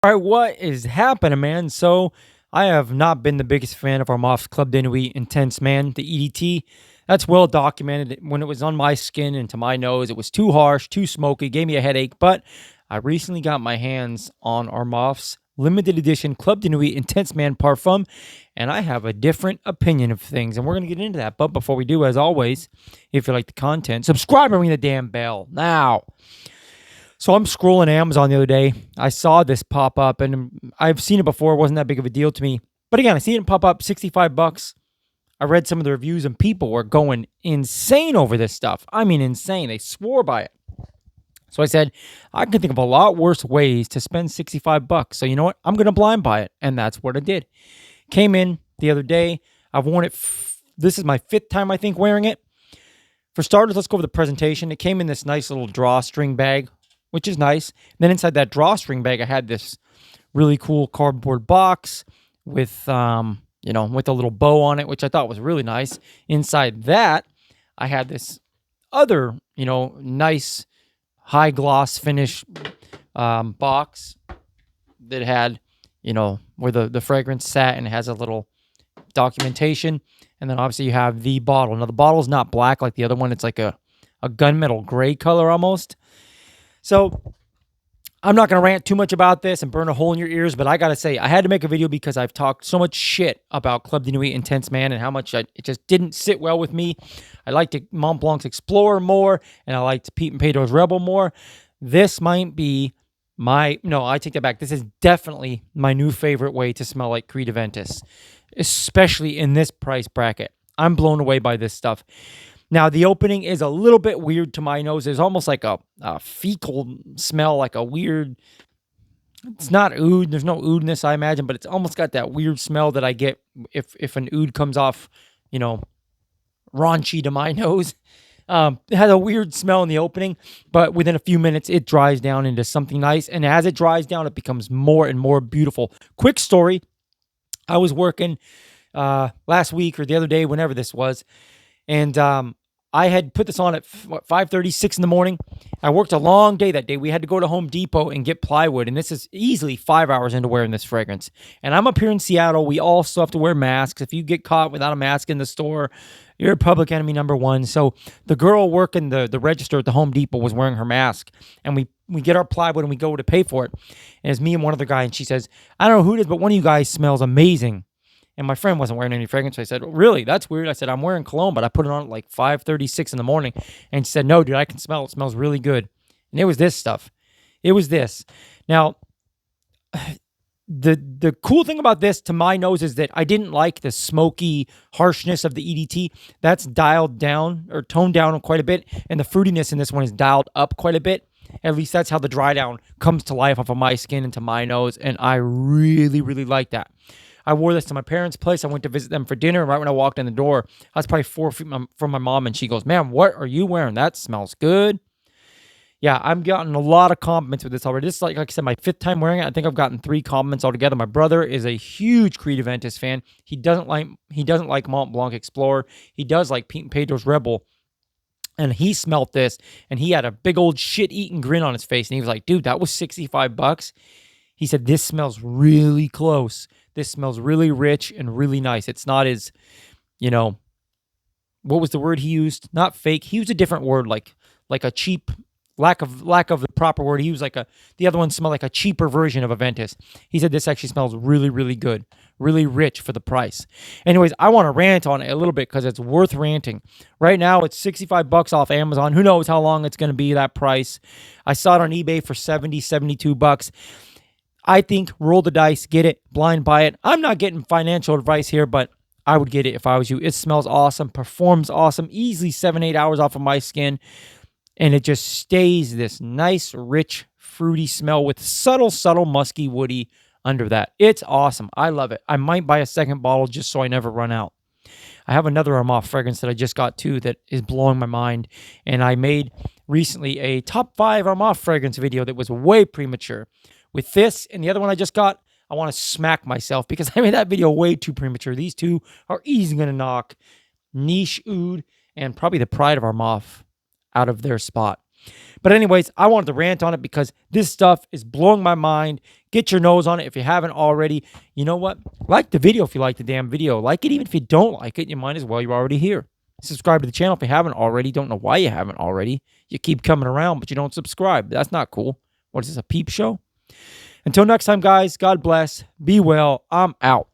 All right, what is happening, man? So, I have not been the biggest fan of Armaf's Club de Nuit Intense, man. The EDT, that's well documented. When it was on my skin and to my nose, it was too harsh, too smoky, gave me a headache. But I recently got my hands on Armaf's limited edition Club de Nuit Intense Man Parfum, and I have a different opinion of things. And we're going to get into that. But before we do, as always, if you like the content, subscribe and ring the damn bell now. So I'm scrolling Amazon the other day. I saw this pop up, and I've seen it before. It wasn't that big of a deal to me. But again, I see it pop up, $65. I read some of the reviews, and people were going insane over this stuff. I mean, insane. They swore by it. So I said, I can think of a lot worse ways to spend $65. So you know what? I'm going to blind buy it. And that's what I did. Came in the other day. I've worn it. This is my 5th time, I think, wearing it. For starters, let's go over the presentation. It came in this nice little drawstring bag, which is nice. And then inside that drawstring bag, I had this really cool cardboard box with, with a little bow on it, which I thought was really nice. Inside that, I had this other, nice high gloss finish box that had, where the fragrance sat, and it has a little documentation. And then obviously you have the bottle. Now the bottle's not black like the other one. It's like a gunmetal gray color almost. So I'm not going to rant too much about this and burn a hole in your ears, but I got to say, I had to make a video because I've talked so much shit about Club de Nuit Intense Man and how much it just didn't sit well with me. I liked Mont Blanc's Explorer more, and I liked Pete and Pedro's Rebel more. This might be I take that back. This is definitely my new favorite way to smell like Creed Aventus, especially in this price bracket. I'm blown away by this stuff. Now, the opening is a little bit weird to my nose. There's almost like a fecal smell, like a weird... It's not oud. There's no oud in this, I imagine, but it's almost got that weird smell that I get if an oud comes off, raunchy to my nose. It has a weird smell in the opening, but within a few minutes, it dries down into something nice. And as it dries down, it becomes more and more beautiful. Quick story. I was working last week or the other day, whenever this was, and I had put this on at 5:30, 6 in the morning. I worked a long day that day. We had to go to Home Depot and get plywood, and this is easily 5 hours into wearing this fragrance. And I'm up here in Seattle. We all still have to wear masks. If you get caught without a mask in the store, you're public enemy number one. So the girl working the register at the Home Depot was wearing her mask, and we get our plywood and we go to pay for it. And it's me and one other guy, and she says, I don't know who it is, but one of you guys smells amazing. And my friend wasn't wearing any fragrance. So I said, really? That's weird. I said, I'm wearing cologne, but I put it on at like 5:36 in the morning. And she said, no, dude, I can smell it. It smells really good. And it was this stuff. It was this. Now, the cool thing about this to my nose is that I didn't like the smoky harshness of the EDT. That's dialed down or toned down quite a bit. And the fruitiness in this one is dialed up quite a bit. At least that's how the dry down comes to life off of my skin into my nose. And I really, really like that. I wore this to my parents' place. I went to visit them for dinner. Right when I walked in the door, I was probably 4 feet from my mom, and she goes, man, what are you wearing? That smells good. Yeah, I've gotten a lot of compliments with this already. This is, like I said, my 5th time wearing it. I think I've gotten 3 compliments altogether. My brother is a huge Creed Aventus fan. He doesn't like Mont Blanc Explorer. He does like Pete and Pedro's Rebel. And he smelt this, and he had a big old shit-eating grin on his face. And he was like, dude, that was $65. He said, this smells really close. This smells really rich and really nice. It's not as, what was the word he used? Not fake. He used a different word, like a cheap, lack of the proper word. He used the other one smelled like a cheaper version of Aventus. He said this actually smells really, really good, really rich for the price. Anyways, I want to rant on it a little bit because it's worth ranting. Right now, it's $65 off Amazon. Who knows how long it's going to be that price? I saw it on eBay for $72. I think roll the dice, get it, blind buy it. I'm not getting financial advice here, but I would get it if I was you. It smells awesome, performs awesome, easily 7-8 hours off of my skin, and it just stays this nice, rich, fruity smell with subtle, musky, woody under that. It's awesome. I love it. I might buy a second bottle just so I never run out. I have another Armaf fragrance that I just got too that is blowing my mind, and I made recently a top 5 Armaf fragrance video that was way premature. With this and the other one I just got, I want to smack myself because I made that video way too premature. These two are easily going to knock Niche Oud and probably the Pride of Armaf out of their spot. But anyways, I wanted to rant on it because this stuff is blowing my mind. Get your nose on it if you haven't already. You know what? Like the video if you like the damn video. Like it even if you don't like it. You might as well. You're already here. Subscribe to the channel if you haven't already. Don't know why you haven't already. You keep coming around, but you don't subscribe. That's not cool. What is this, a peep show? Until next time, guys, God bless. Be well. I'm out.